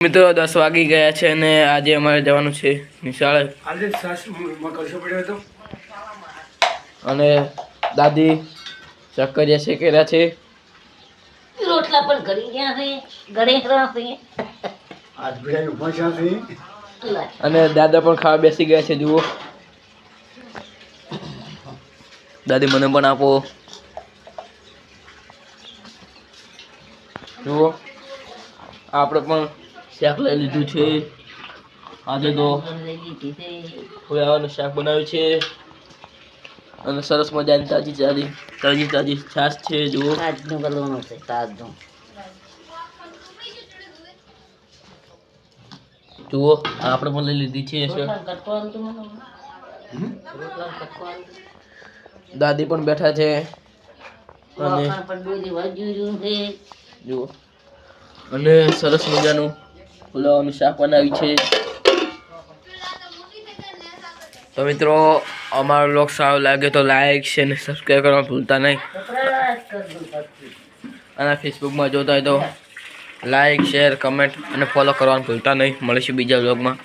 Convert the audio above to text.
મિત્રો 10 વાગી ગયા છે અને આજે અમારે જવાનું છે નિશાળે. આજે સાસ મકરસો પડ્યો હતો અને દાદી ચક્કરિયા શેકેલા છે. રોટલા પણ કરી ગયા છે, ગળેરા છે. આજ બિરાનો પહોંચ્યા છે અને દાદા પણ ખાવા બેસી ગયા છે. જુઓ દાદી મને પણ આપો. જુઓ આપણે પણ શાક લઈ લીધું છે. આજે તો ફુલાવાનું શાક બનાવ્યું છે અને સરસ મજાની તાજી છાશ છે. જુઓ તાજનું કરવાનું છે, તાજનું. જુઓ આપણે પણ લઈ લીધી છે. રોટલા કટવાનું તો મને. રોટલા કટવાનું. દાદી પણ બેઠા છે અને વાસણ પણ બે દિવસ જોયું છે. જુઓ અને સરસ મજાનું ફુલાવાનું શાક બનાવ્યું છે. તો મિત્રો અમારો બ્લોગ સારો લાગે તો લાઈક શેર અને સબસ્ક્રાઈબ કરવાનું ભૂલતા નહીં. અને ફેસબુકમાં જોતા હોય તો લાઈક શેર કમેન્ટ અને ફોલો કરવાનું ભૂલતા નહીં. મળીશું બીજા બ્લોગમાં.